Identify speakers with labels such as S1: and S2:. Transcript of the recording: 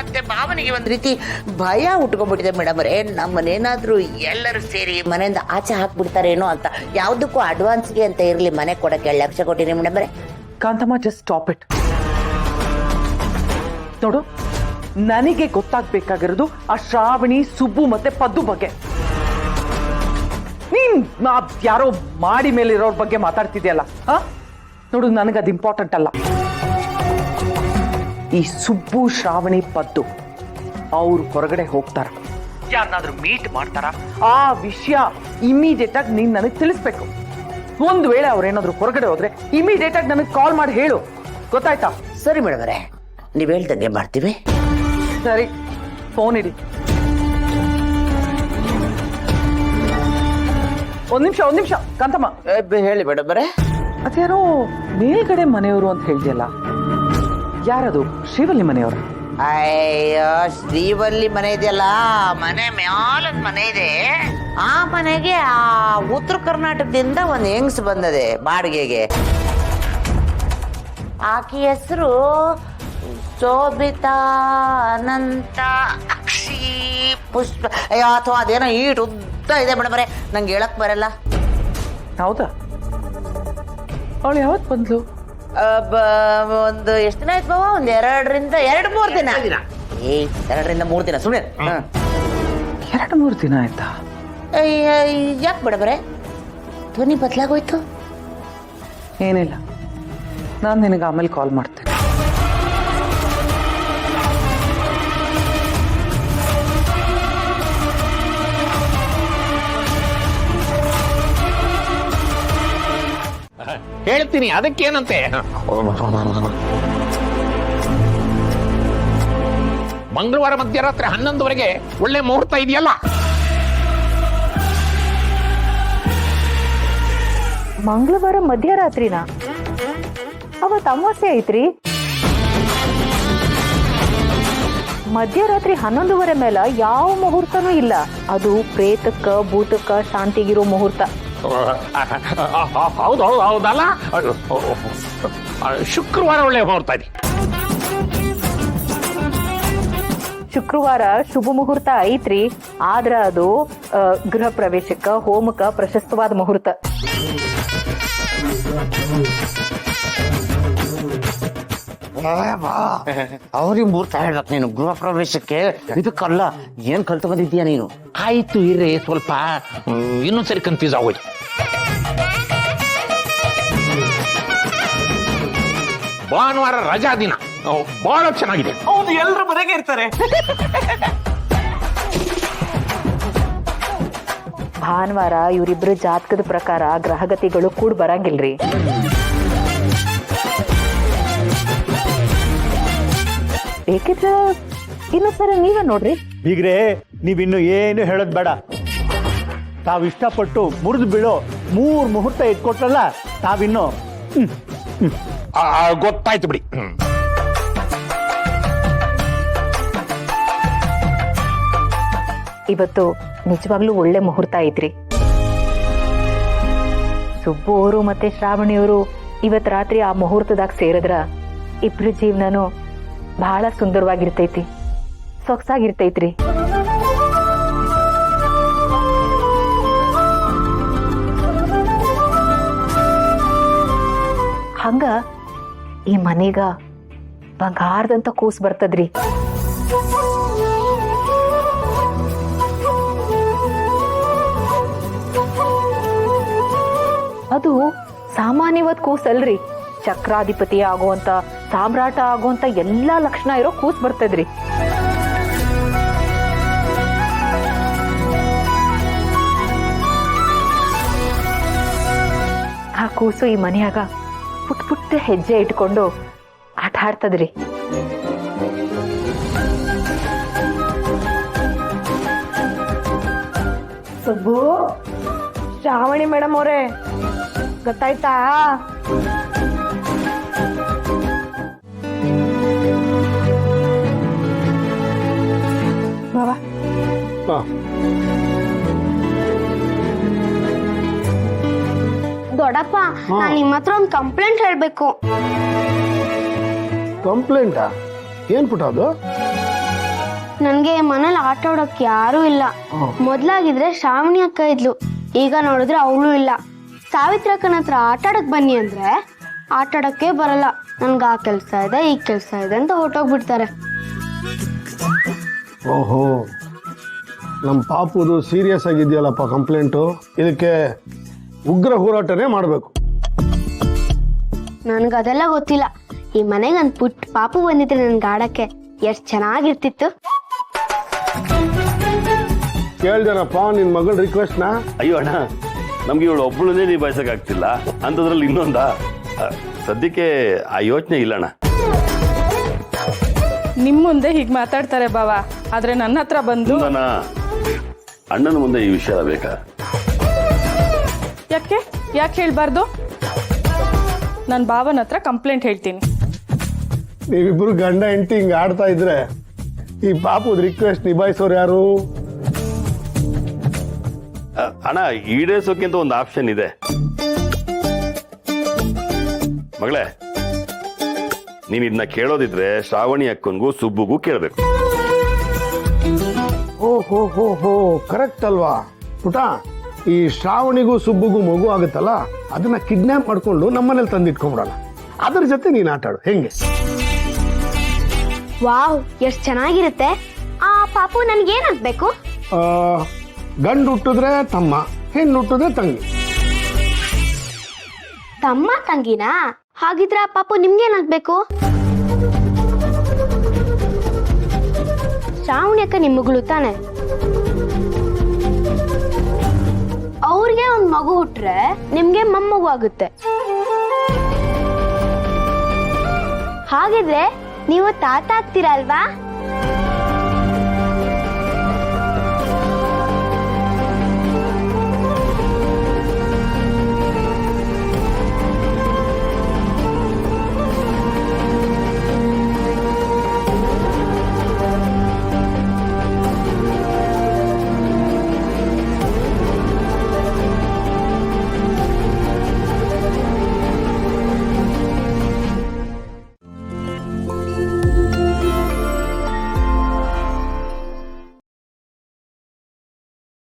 S1: ಮತ್ತೆ ಭಾವನೆಗೆ ಒಂದ್ ರೀತಿ ಭಯ ಉಟ್ಕೊಂಡ್ಬಿಟ್ಟಿದೆ ಮೇಡಮ್ ಅವರೇ. ನಮ್ಮನೇನಾದ್ರೂ ಎಲ್ಲರೂ ಸೇರಿ ಮನೆಯಿಂದ ಆಚೆ ಹಾಕ್ಬಿಡ್ತಾರೇನೋ ಅಂತ. ಯಾವ್ದಕ್ಕೂ ಅಡ್ವಾನ್ಸ್ಗೆ ಅಂತ ಇರ್ಲಿ ಮನೆ ಕೊಡಕ್ಕೆ 2 ಲಕ್ಷ ಕೊಟ್ಟಿನಿ ಮೇಡಮ್ ಅವರೇ.
S2: Kanthamma, just stop it. ನೋಡು, ನನಗೆ ಗೊತ್ತಾಗ್ಬೇಕಾಗಿರೋದು ಆ ಶ್ರಾವಣಿ, ಸುಬ್ಬು ಮತ್ತೆ ಪದ್ದು ಬಗ್ಗೆ. ನೀನ್ ಯಾರೋ ಮಾಡಿ ಮೇಲೆ ಇರೋರ್ ಬಗ್ಗೆ ಮಾತಾಡ್ತಿದ್ಯಲ್ಲ. ನೋಡು, ನನಗದು ಇಂಪಾರ್ಟೆಂಟ್ ಅಲ್ಲ. ಈ ಸುಬ್ಬು, ಶ್ರಾವಣಿ, ಪದ್ದು ಅವ್ರು ಹೊರಗಡೆ ಹೋಗ್ತಾರ, ಯಾರನ್ನಾದ್ರೂ ಮೀಟ್ ಮಾಡ್ತಾರ, ಆ ವಿಷಯ ಇಮಿಡಿಯೇಟ್ ಆಗಿ ನೀನ್ ನನಗೆ ತಿಳಿಸ್ಬೇಕು. ಒಂದು ವೇಳೆ ಅವ್ರೇನಾದ್ರೂ ಹೊರಗಡೆ ಹೋದ್ರೆ ಇಮಿಡಿಯೇಟ್ ಆಗಿ ನನಗೆ ಕಾಲ್ ಮಾಡಿ ಹೇಳು, ಗೊತ್ತಾಯ್ತಾ?
S1: ಸರಿ ಮೇಡಮ್ ಅವರೇ, ನೀವ್ ಹೇಳ್ದಂಗೆ ಮಾಡ್ತೀವಿ.
S2: ಸರಿ, ಫೋನ್ ಇಡಿ. ಒಂದ್ ನಿಮಿಷ ಕಾಂತಮ್ಮ.
S1: ಹೇಳಿ ಮೇಡಮ್ ಅವರೇ.
S2: ಅದ್ಯಾರೋ ಮೇಲ್ಗಡೆ ಮನೆಯವರು ಅಂತ ಹೇಳಿದ್ಯಲ್ಲ, ಯಾರದು? ಶ್ರೀವಲ್ಲಿ ಮನೆಯವ್ರ?
S1: ಅಯ್ಯೋ, ಶ್ರೀವಲ್ಲಿ ಮನೆ ಇದೆಯಲ್ಲ, ಮನೆ ಮ್ಯಾಲದ ಮನೆ ಇದೆ. ಆ ಮನೆಗೆ ಆ ಉತ್ತರ ಕರ್ನಾಟಕದಿಂದ ಒಂದು ಹೆಂಗ್ಸ್ ಬಂದದೆ ಬಾಡಿಗೆಗೆ. ಆಕಿ ಹೆಸರು ಶೋಭಿತಾ, ಅನಂತ, ಅಕ್ಷಿ, ಪುಷ್ಪ, ಅಯ್ಯೋ ಅಥವಾ ಅದೇನೋ ಈಟ್ ಉದ್ದ ಇದೆ ಮೇಡಮ್ ಅವರೇ, ನಂಗೆ ಹೇಳಕ್ ಬರಲ್ಲ.
S2: ಹೌದಾ? ಅವಳು ಯಾವತ್ತು ಬಂದ್ಲು?
S1: ಒಂದು ಎಷ್ಟು ದಿನ ಆಯ್ತು ಬಾವ? ಒಂದು 2-3 ದಿನ. 2-3 ದಿನ ಸುಮ್ಮನೆ.
S2: 2-3 ದಿನ ಆಯ್ತಾ?
S1: ಯಾಕೆ ಮೇಡಮ್ರೆ ಧ್ವನಿ ಬದಲಾಗೋಯ್ತು?
S2: ಏನಿಲ್ಲ, ನಾನು ನಿನಗೆ ಆಮೇಲೆ ಕಾಲ್ ಮಾಡ್ತೇನೆ.
S3: ಹೇಳ್ತೀನಿ, ಅದಕ್ಕೇನಂತೆ. ಮಂಗಳವಾರ ಮಧ್ಯರಾತ್ರಿ 11 ಒಳ್ಳೆ ಮುಹೂರ್ತ ಇದೆಯಲ್ಲ.
S4: ಮಂಗಳವಾರ ಮಧ್ಯರಾತ್ರಿನ? ಅವತ್ತು ಅಮಾವಾಸ್ಯೆ ಐತ್ರಿ. ಮಧ್ಯರಾತ್ರಿ 11:30 ಮೇಲೆ ಯಾವ ಮುಹೂರ್ತನೂ ಇಲ್ಲ. ಅದು ಪ್ರೇತಕ್ಕ, ಭೂತಕ್ಕ, ಶಾಂತಿಗಿರೋ ಮುಹೂರ್ತ.
S3: ಹೌದಲ್ಲ, ಶುಕ್ರವಾರ ಒಳ್ಳೆ ಮುಹೂರ್ತ ಇದೆ.
S4: ಶುಕ್ರವಾರ ಶುಭ ಮುಹೂರ್ತ ಐತ್ರಿ, ಆದ್ರ ಅದು ಗೃಹ ಪ್ರವೇಶಕ್ಕ, ಹೋಮಕ್ಕ ಪ್ರಶಸ್ತವಾದ ಮುಹೂರ್ತ.
S1: ಅವ್ರಿಗೆ ಮುಹೂರ್ತ ಹೇಳ್ಬೇಕು ನೀನು ಗೃಹ ಪ್ರವೇಶಕ್ಕೆ. ಇದಕ್ಕಲ್ಲ, ಏನ್ ಕಲ್ತು ಬಂದಿದ್ದೀಯ ನೀನು?
S3: ಆಯ್ತು ಇರ್ರಿ, ಸ್ವಲ್ಪ ಇನ್ನೊಂದ್ಸರಿ ಕನ್ಫ್ಯೂಸ್ ಆಗೋಯ್ತು. ಭಾನುವಾರ ರಜಾ ದಿನ, ಬಹಳ ಚೆನ್ನಾಗಿದೆ.
S2: ಹೌದು, ಎಲ್ಲರೂ ಮನೆಗೆ ಇರ್ತಾರೆ.
S4: ಭಾನುವಾರ ಇವರಿಬ್ರು ಜಾತಕದ ಪ್ರಕಾರ ಗ್ರಹಗತಿಗಳು ಕೂಡ ಬರಂಗಿಲ್ರಿ. ಬೇಕಿದ್ರೆ ಇನ್ನೊಂದ್ಸರಿ ನೀವೇ ನೋಡ್ರಿ.
S5: ಬೀಗ್ರೆ, ನೀವಿನ್ನು ಏನು ಹೇಳೋದ್ ಬೇಡ. ತಾವು ಇಷ್ಟಪಟ್ಟು ಮುರಿದು ಬೀಳೋ 3 ಮುಹೂರ್ತ ಇಟ್ಕೊಟ್ರಲ್ಲ, ತಾವಿನ್ನು
S3: ಗೊತ್ತಾಯ್ತು ಬಿಡಿ.
S4: ಇವತ್ತು ನಿಜವಾಗ್ಲೂ ಒಳ್ಳೆ ಮುಹೂರ್ತ ಐತ್ರಿ. ಸುಬ್ಬು ಅವರು ಮತ್ತೆ ಶ್ರಾವಣಿಯವರು ಇವತ್ ರಾತ್ರಿ ಆ ಮುಹೂರ್ತದಾಗ ಸೇರಿದ್ರ ಇಬ್ರು ಜೀವನನು ಬಹಳ ಸುಂದರವಾಗಿರ್ತೈತಿ, ಸೊಗಸಾಗಿರ್ತೈತ್ರಿ. ಹಂಗ ಈ ಮನೆಗ ಬಂಗಾರದಂತ ಕೂಸ್ ಬರ್ತದ್ರಿ. ಅದು ಸಾಮಾನ್ಯವಾದ ಕೂಸಲ್ರಿ, ಚಕ್ರಾಧಿಪತಿ ಆಗುವಂತ, ಸಾಮ್ರಾಟ ಆಗುವಂತ ಎಲ್ಲಾ ಲಕ್ಷಣ ಇರೋ ಕೂಸ್ ಬರ್ತದ್ರಿ. ಆ ಕೂಸು ಈ ಮನೆಯಾಗ ಪುಟ್ಟ ಪುಟ್ಟ ಹೆಜ್ಜೆ ಇಟ್ಕೊಂಡು ಆಟ ಆಡ್ತದ್ರಿ.
S6: ಸುಬ್ಬು, ಶ್ರಾವಣಿ ಮೇಡಮ್ ಅವರೇ, ಗೊತ್ತಾಯ್ತಾ? ಬಾಬಾ,
S7: ದೊಡ್ಡಪ್ಪ, ನಾನು ನಿಮ್ಮ ಹತ್ರ ಒಂದು ಕಂಪ್ಲೇಂಟ್ ಹೇಳ್ಬೇಕು.
S8: ಕಂಪ್ಲೇಂಟಾ? ಏನ್ ಪುಟ್ಟ ಅದು?
S7: ನನ್ಗೆ ಮನೇಲಿ ಆಟ ಆಡೋಕ್ ಯಾರೂ ಇಲ್ಲ. ಮೊದ್ಲಾಗಿದ್ರೆ ಶ್ರಾವಣಿ ಅಕ್ಕ ಇದ್ಲು, ಈಗ ನೋಡಿದ್ರೆ ಅವಳು ಇಲ್ಲ. ಸಾವಿತ್ರ ಅಕ್ಕನ ಹತ್ರ ಆಟ ಆಡಕ್ ಬನ್ನಿ ಅಂದ್ರೆ ಆಟ ಆಡಕ್ಕೆ ಬರಲ್ಲ. ನನ್ಗೆ ಆ ಕೆಲ್ಸ ಇದೆ ಈ ಕೆಲ್ಸ ಇದೆ ಅಂತ ಹೊರಟೋಗ್ಬಿಡ್ತಾರೆ.
S8: ಓಹೋ, ನಮ್ಮ ಪಾಪುದು ಸೀರಿಯಸ್ ಆಗಿದೆಯಲ್ಲಪ್ಪ ಕಂಪ್ಲೇಂಟು. ಇದಕ್ಕೆ ಉಗ್ರ ಹೋರಾಟನೇ ಮಾಡಬೇಕು.
S7: ನನ್ಗೆ ಅದೆಲ್ಲ ಗೊತ್ತಿಲ್ಲ. ಈ ಮನೆಗೆ ನನ್ ಪುಟ್ಟ ಪಾಪು ಬಂದಿದ್ರೆ ನನ್ಗೆ ಆಡಕ್ಕೆ ಎಷ್ಟ್ ಚೆನ್ನಾಗಿರ್ತಿತ್ತು.
S8: ಕೇಳ್ದೇನಪ್ಪ ನಿನ್ ಮಗಳ ರಿಕ್ವೆಸ್ಟ್ನ?
S9: ಅಯ್ಯೋ ಅಣ್ಣ, ನಮ್ಗೆ ಇವಳು ಒಬ್ಬಳನ್ನೇ ನಿಭಾಯಿಸಕ್ಕಾಗ್ತಿಲ್ಲ ಅಂಥದ್ರಲ್ಲಿ ಇನ್ನೊಂದ. ಸದ್ಯಕ್ಕೆ ಆ ಯೋಚನೆ ಇಲ್ಲಣ್ಣ.
S10: ನಿಮ್ ಮುಂದೆ ಹೀಗೆ ಮಾತಾಡ್ತಾರೆ ಬಾವ, ಆದ್ರೆ ನನ್ನ ಹತ್ರ ಬಂದು
S9: ನನ್ನ ಅಣ್ಣನ ಮುಂದೆ ಈ ವಿಷಯ ಬೇಕಾ?
S10: ಯಾಕೆ ಹೇಳ್ಬಾರ್ದು? ನನ್ನ ಬಾವನ ಹತ್ರ ಕಂಪ್ಲೇಂಟ್ ಹೇಳ್ತೀನಿ.
S8: ನೀವಿಬ್ರು ಗಂಡ ಹೆಂಡತಿ ಹಿಂಗೆ ಆಡ್ತಾ ಇದ್ರೆ ಈ ಪಾಪುದ ರಿಕ್ವೆಸ್ಟ್ ನಿಭಾಯಿಸೋರು ಯಾರು?
S9: ಅಣ್ಣ, ಈಡೇರಿಸೋಕೆ ಅಂತ ಒಂದು ಆಪ್ಷನ್ ಇದೆ. ಮಗಳೇ, ನೀನ್ ಇದನ್ನ ಕೇಳೋದಿದ್ರೆ ಶ್ರಾವಣಿ ಅಕ್ಕನ್ಗೂ ಸುಬ್ಬುಗೂ ಕೇಳಬೇಕು.
S8: ಓಹೋ ಕರೆಕ್ಟ್ ಅಲ್ವಾ ಪುಟ? ಈ ಶ್ರಾವಣಿಗೂ ಸುಬ್ಬುಗೂ ಮಗು ಆಗುತ್ತಲ್ಲ, ಅದನ್ನ ಕಿಡ್ನಾಪ್ ಮಾಡ್ಕೊಂಡು ನಮ್ಮನೇಲಿ ತಂದಿಟ್ಕೊಂಡ್ಬಿಡಲ್ಲ. ಅದ್ರ ಜೊತೆ ನೀನ್ ಆಟ ಆಡು, ಹೆಂಗೆ?
S7: ವಾವ್, ಎಷ್ಟ್ ಚೆನ್ನಾಗಿರುತ್ತೆ. ಆ ಪಾಪು ನನ್ಗೇನಾಗ್ಬೇಕು?
S8: ಗಂಡು ಹುಟ್ಟಿದ್ರೆ ತಮ್ಮ, ಹೆಣ್ಣು ಹುಟ್ಟಿದ್ರೆ ತಂಗಿ.
S7: ತಮ್ಮ ತಂಗಿನಾ? ಹಾಗಿದ್ರೆ ಆ ಪಾಪು ನಿಮ್ಗೇನಾಗ್ಬೇಕು? ಶ್ರಾವಣಿ ಅಕ್ಕ ನಿಮ್ ಮಗಳು ತಾನೆ? ಅವ್ರಿಗೆ ಒಂದ್ ಮಗು ಹುಟ್ರೆ ನಿಮ್ಗೆ ಮೊಮ್ಮಗು ಆಗುತ್ತೆ. ಹಾಗಿದ್ರೆ ನೀವು ತಾತ ಆಗ್ತೀರಾ ಅಲ್ವಾ?